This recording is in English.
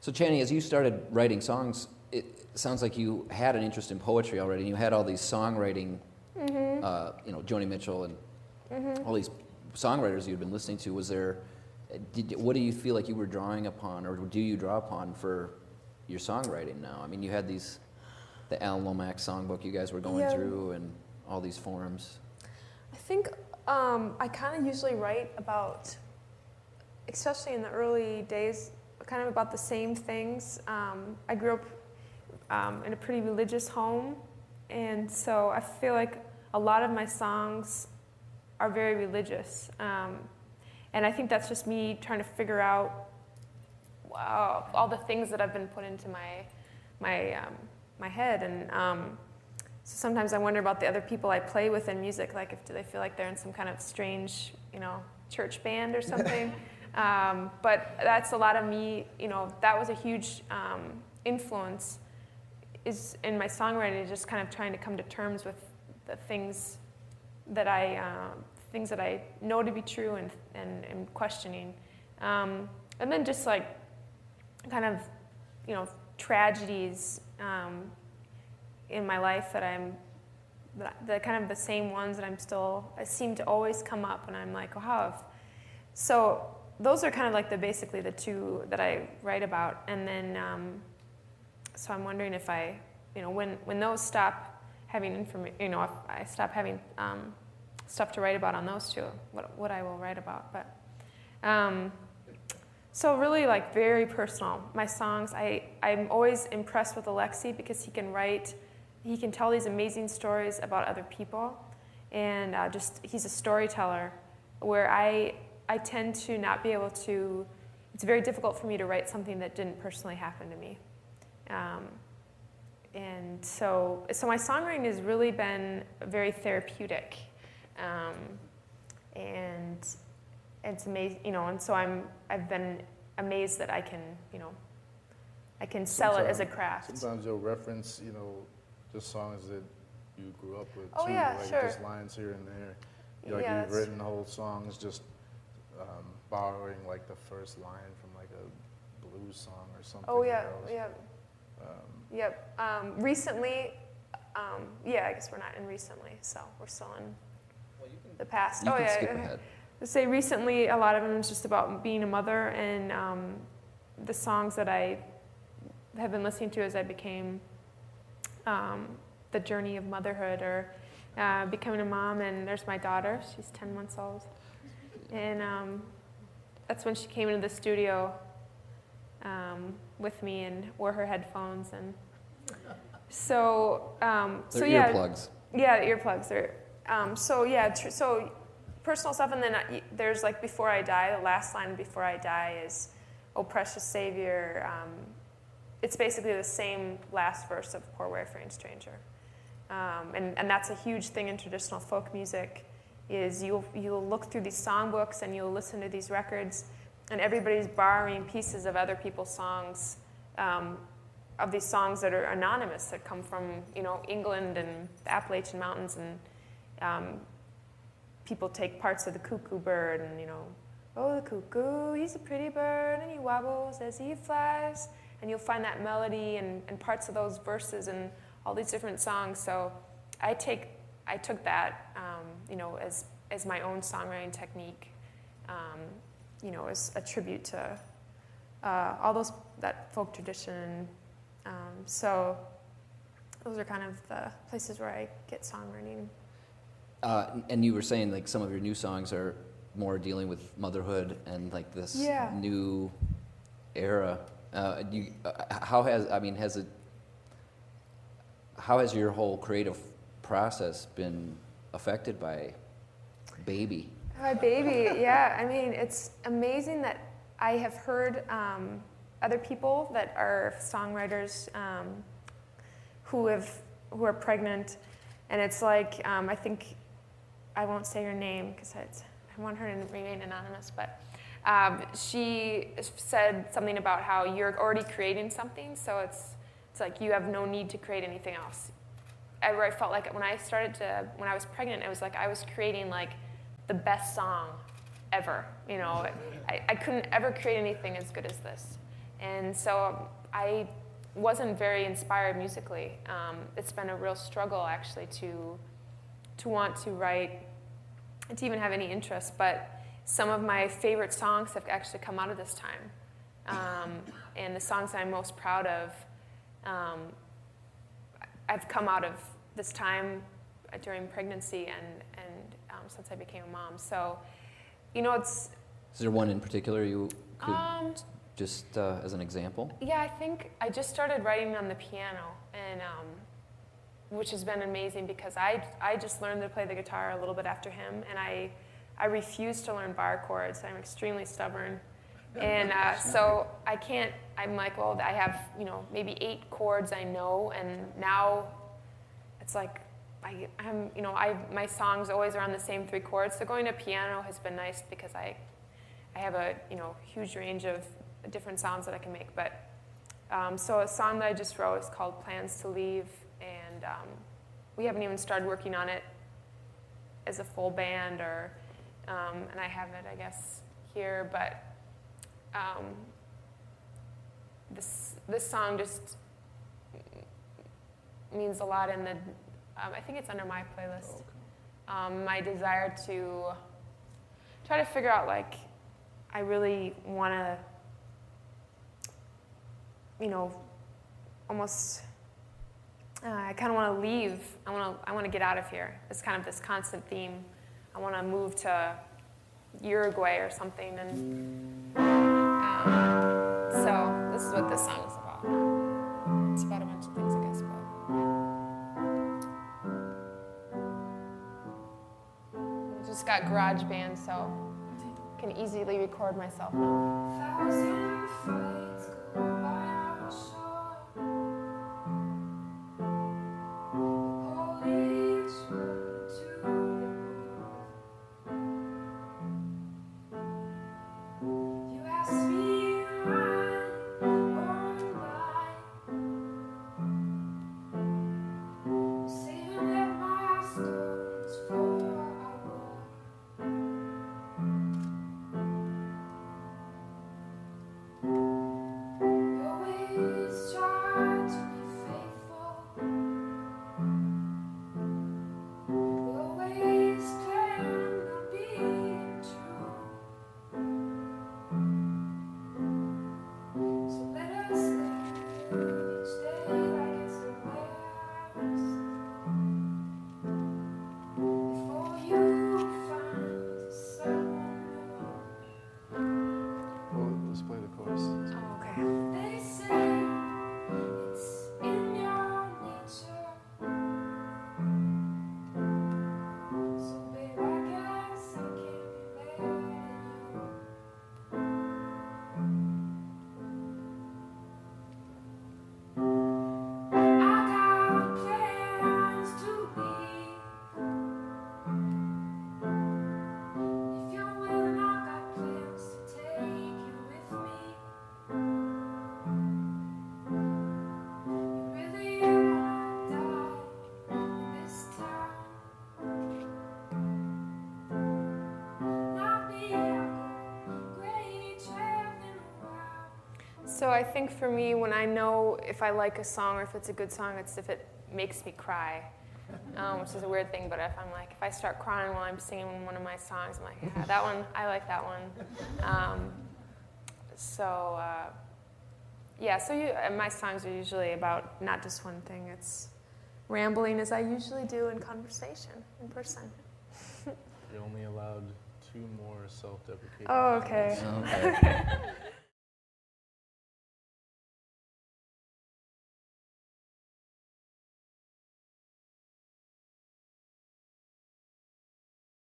So Channy, as you started writing songs, it sounds like you had an interest in poetry already, and you had all these songwriting, Joni Mitchell and all these songwriters you'd been listening to. What do you feel like you were drawing upon, or do you draw upon for your songwriting now? I mean, you had the Alan Lomax songbook you guys were going through, and all these forums. I think I kind of usually write about, especially in the early days, kind of about the same things. I grew up in a pretty religious home, and so I feel like a lot of my songs are very religious. And I think that's just me trying to figure out all the things that have been put into my head. And so sometimes I wonder about the other people I play with in music, like do they feel like they're in some kind of strange, church band or something. But that's a lot of me, that was a huge influence is in my songwriting, just kind of trying to come to terms with the things that I know to be true and questioning. And then just like kind of, tragedies in my life the kind of the same ones that I seem to always come up, and I'm like, wow. So those are kind of like basically the two that I write about. And then, so I'm wondering if when those stop having information, if I stop having stuff to write about on those two, what I will write about. But so really like very personal. My songs, I'm always impressed with Alexei because he can tell these amazing stories about other people, and he's a storyteller, where I tend to not be able to. It's very difficult for me to write something that didn't personally happen to me, and so my songwriting has really been very therapeutic, and it's amazing, and so I've been amazed that I can sell it as a craft. Sometimes you'll reference, just songs that you grew up with, oh, too, yeah, like sure. just lines here and there. You've written whole songs just borrowing like the first line from like a blues song or something. Oh yeah, yep. Recently, I guess we're not in recently, so we're still in the past. You can skip ahead. To say recently, a lot of them is just about being a mother, and the songs that I have been listening to as I became the journey of motherhood, or becoming a mom. And there's my daughter; she's 10 months old, and that's when she came into the studio with me and wore her headphones, and so earplugs. Yeah, the earplugs are. So personal stuff, and then there's like Before I Die. The last line Before I Die is, "Oh precious Savior." It's basically the same last verse of "Poor Wayfaring Stranger," and that's a huge thing in traditional folk music. Is you'll look through these songbooks and you'll listen to these records, and everybody's borrowing pieces of other people's songs, of these songs that are anonymous, that come from England and the Appalachian Mountains, and people take parts of the cuckoo bird, and oh, the cuckoo, he's a pretty bird, and he wobbles as he flies, and you'll find that melody and parts of those verses and all these different songs. So I took that as my own songwriting technique, as a tribute to all that folk tradition. So those are kind of the places where I get songwriting. And you were saying like some of your new songs are more dealing with motherhood and like this new era. How has your whole creative process been affected by baby? My baby, yeah. I mean, it's amazing that I have heard other people that are songwriters who are pregnant, and it's like I think I won't say her name because I want her to remain anonymous, but she said something about how you're already creating something, so it's like you have no need to create anything else. I felt like when I was pregnant, it was like I was creating like the best song ever. I couldn't ever create anything as good as this. And so I wasn't very inspired musically. It's been a real struggle actually to want to write and to even have any interest, but some of my favorite songs have actually come out of this time. And the songs I'm most proud of I've come out of this time during pregnancy and since I became a mom. So, it's... Is there one in particular you could just as an example? Yeah, I think I just started writing on the piano, and which has been amazing because I just learned to play the guitar a little bit after him, and I refuse to learn bar chords. I'm extremely stubborn. And so I can't, I'm like, well, I have, maybe 8 chords I know, and now it's like, my songs always are on the same 3 chords. So going to piano has been nice because I have a, huge range of different sounds that I can make. But, so a song that I just wrote is called Plans to Leave, and we haven't even started working on it as a full band, and I have it, I guess, here, but this song just means a lot in the, I think it's under my playlist. My desire to try to figure out, like, I really want to, almost, I kind of want to leave. I want to get out of here. It's kind of this constant theme. I want to move to Uruguay or something, and so this is what this song is about. It's about a bunch of things, I guess, but I just got GarageBand, so I can easily record myself now. 1,000 fights go by our shore. Police run to the north. You asked me why or why. Saving that my stories for our war. You always try to be faithful. You always claim not being true. So let us live each day like it's the last. Before you find someone new. Well, let's play the chorus. Oh, okay. They say it's in your nature. So babe, I guess I can't be mad at you. I got plans to leave. If you're willing, I got plans to take you with me. You really wanna die in this town? Not me, I go great traveling around. So I think for me, when I know if I like a song or if it's a good song, it's if it makes me cry, which is a weird thing. But if I start crying while I'm singing one of my songs, I'm like, yeah, that one, I like that one. My songs are usually about not just one thing. It's rambling as I usually do in conversation in person. You're only allowed 2 more self-deprecating. Oh, okay. Okay.